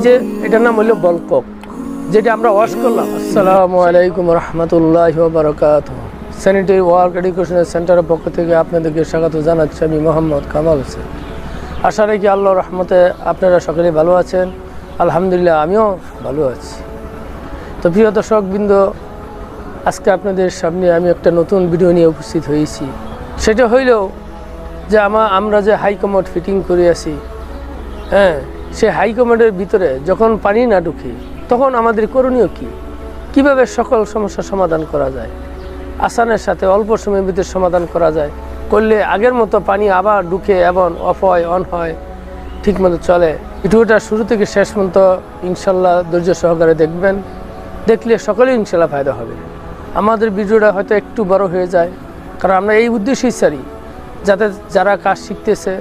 যে এটার নাম হলো বলকক, যেটা আমরা ওয়াশ করলাম। আসসালামু আলাইকুম রহমতুল্লাহি ওয়া বারাকাতুহু। স্যানিটারি ওয়ার্ক এডুকেশন সেন্টারের পক্ষ থেকে আপনাদেরকে স্বাগত জানাচ্ছি আমি মোহাম্মদ কামাল হোসেন। আশা রাখি আল্লাহর রহমতে আপনারা সকলেই ভালো আছেন। আলহামদুলিল্লাহ আমিও ভালো আছি। তো প্রিয় দর্শকবৃন্দ, আজকে আপনাদের সামনে আমি একটা নতুন ভিডিও নিয়ে উপস্থিত হয়েছি। সেটা হইল যে আমরা যে হাই কমোড ফিটিং করে আছি, সেই হাই কমোডের ভিতরে যখন পানি না ঢুকে তখন আমাদের করণীয় কী, কীভাবে সকল সমস্যার সমাধান করা যায়, আসানের সাথে অল্প সময়ের ভিতরে সমাধান করা যায়, করলে আগের মতো পানি আবার ঢুকে এবং অফ হয় অন হয় ঠিকমতো চলে। ভিডিওটা শুরু থেকে শেষ পর্যন্ত ইনশাল্লাহ ধৈর্য সহকারে দেখবেন, দেখলে সকলেই ইনশাল্লাহ ফায়দা হবে। আমাদের ভিডিওটা হয়তো একটু বড় হয়ে যায়, কারণ আমরা এই উদ্দেশ্যেই চাই যাতে যারা কাজ শিখতেছে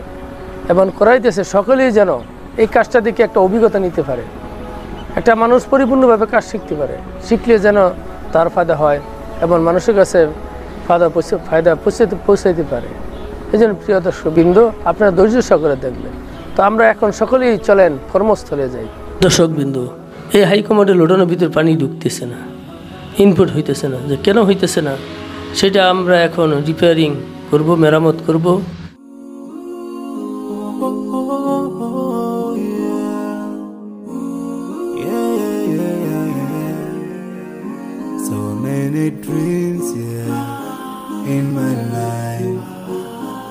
এবং করাইতেছে সকলেই যেন এই কাজটা দেখে একটা অভিজ্ঞতা নিতে পারে, একটা মানুষ পরিপূর্ণভাবে কাজ শিখতে পারে, শিখলে যেন তার ফায়দা হয় এবং মানুষের কাছে ফায়দা পৌঁছাইতে পারে। এই জন্য প্রিয় দর্শকবৃন্দ, আপনারা ধৈর্য সহকারে দেখবেন। তো আমরা এখন সকলেই চলেন কর্মস্থলে যাই। দর্শকবৃন্দ, এই হাই কমোডের লোডানোর ভিতরে পানি ঢুকতেছে না, ইনপুট হইতেছে না, যে কেন হইতেছে না সেটা আমরা এখন রিপেয়ারিং করব, মেরামত করব। Dreams, yeah, in my life.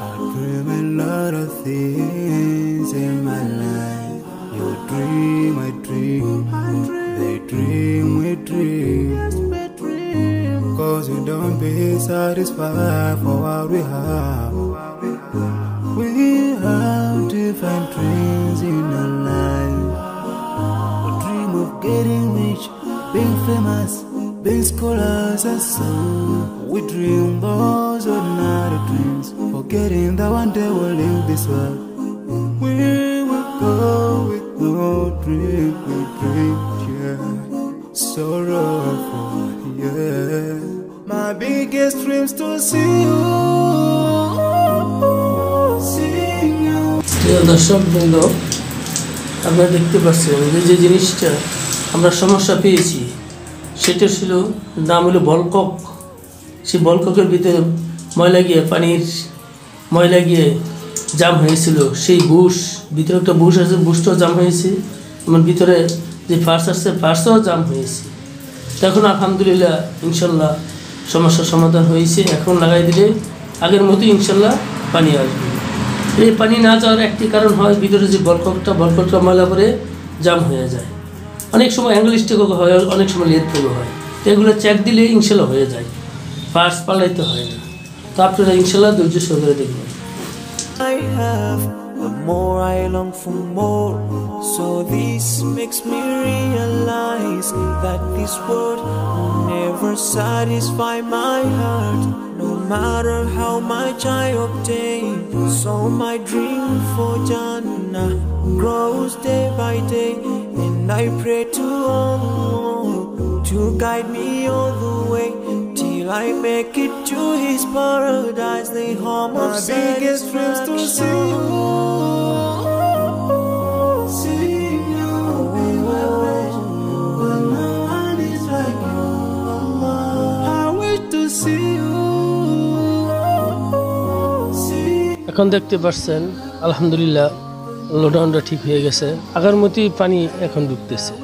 I dream a lot of things in my life. You dream, I dream. They dream, we dream. Cause we don't be satisfied for what we have. We have different dreams in our life. We dream of getting rich, being famous, being scholars and so. We dream those ordinary dreams, forgetting that one day we'll leave this world. We will go with no dream, we dream, yeah. Sorrowful, yeah. My biggest dreams to see you, see you. দর্শকবৃন্দ, আপনারা দেখতে পাচ্ছেন যে জিনিসটা আমরা সমস্যা পেয়েছি সেটা ছিল নাম হলো বলকক। সেই বলককের ভিতরে ময়লা গিয়ে জাম হয়েছিল। সেই বুশ ভিতরে একটা বুশ আছে, বুশটাও জাম হয়েছে, এবং ভিতরে যে ফার্স আসছে ফার্সও জাম হয়েছে। তখন আলহামদুলিল্লাহ ইনশাল্লাহ সমস্যার সমাধান হয়েছে। এখন লাগাই দিলে আগের মতোই ইনশাল্লাহ পানি আসবে। এই পানি না যাওয়ার একটি কারণ হয় ভিতরে যে বলককটা ময়লা করে জাম হয়ে যায়। অনেক সময় অ্যাঙ্গেল স্টেকও হয়, অনেক সময় লেদ থেকে হয়। তো এগুলো চেক দিলে ইনশাল্লাহ হয়ে যায়, পার্টস পাল্টাইতে হয় না। তো আপনারা ইনশাল্লাহ ধৈর্য সহকারে দেখবেন। I have, the more I long for more. So this makes me realize that this world will never satisfy my heart, no matter how much I obtain. So my dream for Jannah grows day by day, and I pray to Allah to guide me all the way till I make it to His paradise, the home of my biggest dreams to see you, see you. But no one is like you, Allah. I wish to see you, see. এখন দেখতে পাচ্ছেন আলহামদুলিল্লাহ লোডাউনটা ঠিক হয়ে গেছে, আগের মতোই পানি এখন ঢুকতেছে।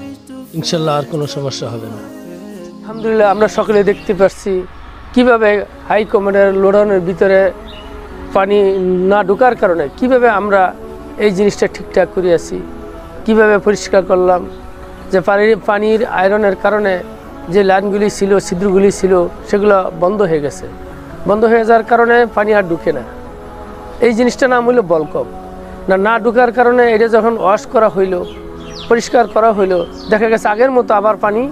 ইনশাল্লাহ আর কোনো সমস্যা হবে না। আলহামদুলিল্লাহ আমরা সকলে দেখতে পাচ্ছি কিভাবে হাই কমোডের লোডাউনের ভিতরে পানি না ঢোকার কারণে কিভাবে আমরা এই জিনিসটা ঠিকঠাক করে আছি, কিভাবে পরিষ্কার করলাম। যে পানির আয়রনের কারণে যে লাইনগুলি ছিল, ছিদ্রগুলি ছিল, সেগুলো বন্ধ হয়ে গেছে। বন্ধ হয়ে যাওয়ার কারণে পানি আর ঢুকে না। এই জিনিসটার নাম হইল বলকক। না ঢুকার কারণে এটা যখন ওয়াশ করা হইল, পরিষ্কার করা হইল, দেখা গেছে আগের মতো আবার পানি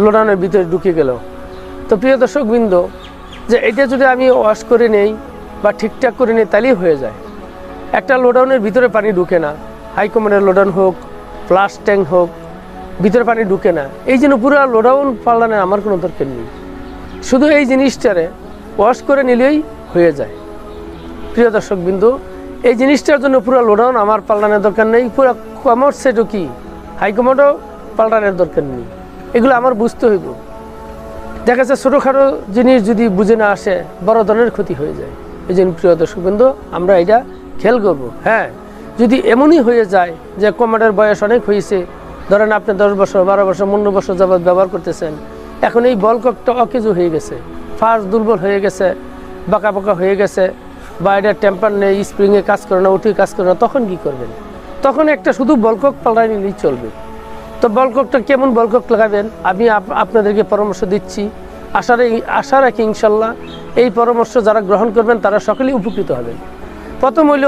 লোডাউনের ভিতরে ঢুকে গেল। তো প্রিয় দর্শকবৃন্দ, যে এটা যদি আমি ওয়াশ করে নেই বা ঠিকঠাক করে নেই তাহলেই হয়ে যায়। একটা লোডাউনের ভিতরে পানি ঢুকে না, হাই কমোডের লোডাউন হোক, প্লাস ট্যাঙ্ক হোক, ভিতরে পানি ঢুকে না। এই জন্য পুরো লোডাউন পাল্টানোর আমার কোনো দরকার নেই, শুধু এই জিনিসটারে ওয়াশ করে নিলেই হয়ে যায়। প্রিয় দর্শকবৃন্দ, এই জিনিসটার জন্য পুরো লোডাউন আমার পাল্টানোর দরকার নেই, পুরো কমার্স সেটও কি হাই কমার্সও পাল্টানোর দরকার নেই। এগুলো আমার বুঝতে হইব। দেখা যাচ্ছে ছোটোখাটো জিনিস যদি বুঝে না আসে বড় ধরনের ক্ষতি হয়ে যায়। এই জন্য প্রিয় দর্শকবৃন্দ, আমরা এটা খেয়াল করব। হ্যাঁ, যদি এমনই হয়ে যায় যে কমার্ডের বয়স অনেক হয়েছে, ধরেন আপনি 10 বছর 12 বছর 15 বছর যাবৎ ব্যবহার করতেছেন, এখন এই বল ককটা অকেজো হয়ে গেছে, ফার্স্ট দুর্বল হয়ে গেছে, বাঁকা বাঁকা হয়ে গেছে, বা এটা টেম্পার নেই, স্প্রিংয়ে কাজ করে না, উঠে কাজ করে না, তখন কি করবেন? তখন একটা শুধু বলকক পাল্টাই নিলেই চলবে। তো বলককটা কেমন বলকক লাগাবেন আমি আপনাদেরকে পরামর্শ দিচ্ছি। আশা রাখি ইনশাল্লাহ এই পরামর্শ যারা গ্রহণ করবেন তারা সকলেই উপকৃত হবেন। প্রথম হইল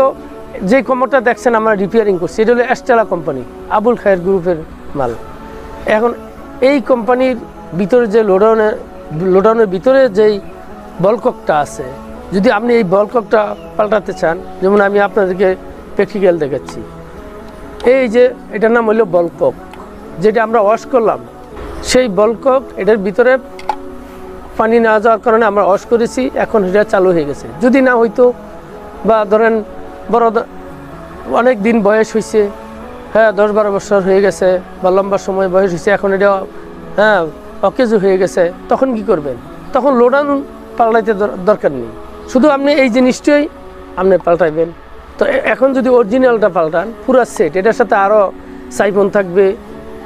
যে কমরটা দেখছেন আমরা রিপেয়ারিং করছি, এটা হলো এস্টেলা কোম্পানি, আবুল খায়ের গ্রুপের মাল। এখন এই কোম্পানির ভিতরে যে লোডাউনের ভিতরে যেই বলককটা আছে, যদি আপনি এই বলককটা পাল্টাতে চান, যেমন আমি আপনাদেরকে প্র্যাকটিক্যাল দেখাচ্ছি। এই যে এটার নাম হইল বলকক, যেটা আমরা ওয়াশ করলাম, সেই বলকক এটার ভিতরে পানি না যাওয়ার কারণে আমরা ওয়াশ করেছি, এখন এটা চালু হয়ে গেছে। যদি না হইতো, বা ধরেন বড় অনেক দিন বয়স হয়েছে, হ্যাঁ 10-12 বছর হয়ে গেছে, বা লম্বা সময় বয়স হয়েছে, এখন এটা হ্যাঁ অকেজো হয়ে গেছে, তখন কি করবেন? তখন লোডাউন পাল্টাইতে দরকার নেই, শুধু আপনি এই জিনিসটাই আপনি পাল্টাইবেন। তো এখন যদি অরিজিনালটা পাল্টান, পুরো সেট, এটার সাথে আরও সাইফন থাকবে,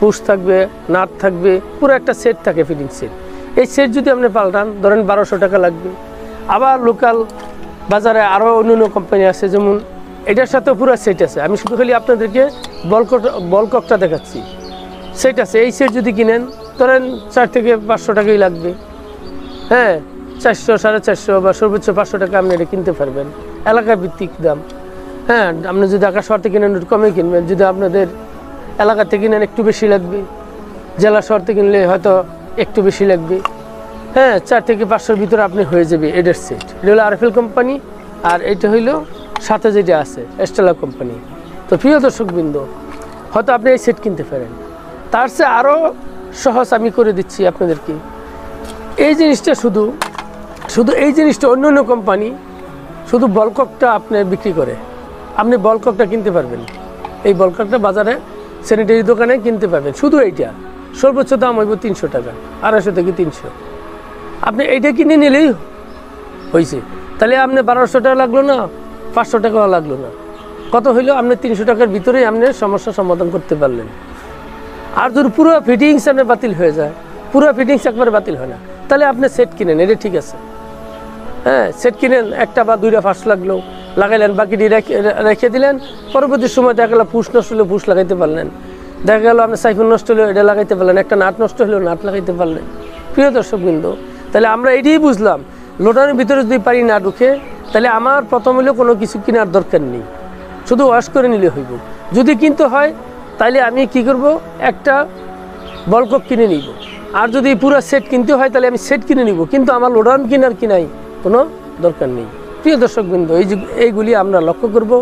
পুশ থাকবে, নাট থাকবে, পুরো একটা সেট থাকে, ফিটিং সেট। এই সেট যদি আপনি পাল্টান, ধরেন 1200 টাকা লাগবে। আবার লোকাল বাজারে আরও অন্য কোম্পানি আছে, যেমন এটার সাথে পুরো সেট আছে। আমি শুধু খালি আপনাদেরকে বলককটা দেখাচ্ছি, সেট আছে। এই সেট যদি কিনেন, ধরেন 400 থেকে 500 টাকাই লাগবে। হ্যাঁ, 400, 450 বা সর্বোচ্চ 500 টাকা আপনি এটা কিনতে পারবেন, এলাকা ভিত্তিক দাম। হ্যাঁ, আপনি যদি ঢাকা শহর থেকে কিনেন একটু কমে কিনবেন, যদি আপনাদের এলাকা থেকে কিনেন একটু বেশি লাগবে, জেলা শহর থেকে কিনলে হয়তো একটু বেশি লাগবে। হ্যাঁ, 4 থেকে 500-র ভিতরে আপনি হয়ে যাবে এডের সেট। এটা হলো আরএফএল কোম্পানি, আর এটা হইল সাথে যেটা আছে এস্টেলা কোম্পানি। তো প্রিয় দর্শকবৃন্দ, হয়তো আপনি এই সেট কিনতে পারেন। তার চেয়ে আরও সহজ আমি করে দিচ্ছি আপনাদেরকে। এই জিনিসটা শুধু এই জিনিসটা অন্য কোম্পানি শুধু বলককটা আপনি বিক্রি করে, আপনি বলককটা কিনতে পারবেন। এই বলককটা বাজারে স্যানিটারি দোকানে কিনতে পারবেন। শুধু এইটা সর্বোচ্চ দাম হইব 300 টাকা, 250 থেকে 300। আপনি এইটা কিনে নিলেই হয়েছে। তাহলে আপনি 1200 টাকা লাগলো না, 500 টাকাও লাগলো না, কত হইলো? আপনি 300 টাকার ভিতরেই আপনি সমস্যার সমাধান করতে পারলেন। আর যদি পুরো ফিটিংস আপনার বাতিল হয়ে যায়, পুরো ফিটিংস একবারে বাতিল হয় না, তাহলে আপনি সেট কিনেন, এটা ঠিক আছে। হ্যাঁ, সেট কিনেন, একটা বা দুইটা ফাঁস লাগলো, লাগাইলেন, বাকিটি রেখে দিলেন। পরবর্তী সময় দেখা গেল পুশ নষ্ট হলে পুশ লাগাইতে পারলেন, দেখা গেল আপনার সাইফন নষ্ট হলেও এটা লাগাইতে পারলেন, একটা নাট নষ্ট হলেও নাট লাগাইতে পারলেন। প্রিয় দর্শকবৃন্দ, তাহলে আমরা এটাই বুঝলাম, লোডাউনের ভিতরে যদি পারি না ঢুকে, তাহলে আমার প্রথম হলেও কোনো কিছু কেনার দরকার নেই, শুধু ওয়াশ করে নিলে হইব। যদি কিনতে হয় তাহলে আমি কি করব, একটা বলকক কিনে নিব। আর যদি পুরো সেট কিনতে হয় তাহলে আমি সেট কিনে নিব, কিন্তু আমার লোডাউন কিনাই কোনো দরকার নেই। প্রিয় দর্শকবৃন্দ, এইগুলি আমরা লক্ষ্য করব,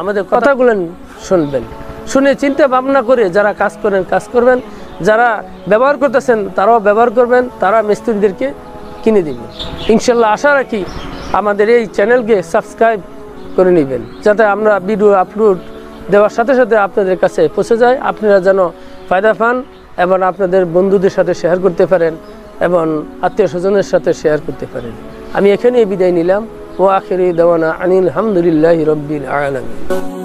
আমাদের কথাগুলো শুনবেন, শুনে চিন্তা ভাবনা করে যারা কাজ করবেন, যারা ব্যবহার করতেছেন তারাও ব্যবহার করবেন, তারা মিস্ত্রিদেরকে কিনে দিবেন। ইনশাল্লাহ আশা রাখি আমাদের এই চ্যানেলকে সাবস্ক্রাইব করে নেবেন, যাতে আমরা ভিডিও আপলোড দেওয়ার সাথে সাথে আপনাদের কাছে পৌঁছে যায়, আপনারা যেন ফায়দা পান এবং আপনাদের বন্ধুদের সাথে শেয়ার করতে পারেন এবং আত্মীয় স্বজনের সাথে শেয়ার করতে পারেন। আমি এখানেই বিদায় নিলাম। ওয়া আখিরি দাওয়ানা আনিল হামদুলিল্লাহি রাব্বিল আলামিন।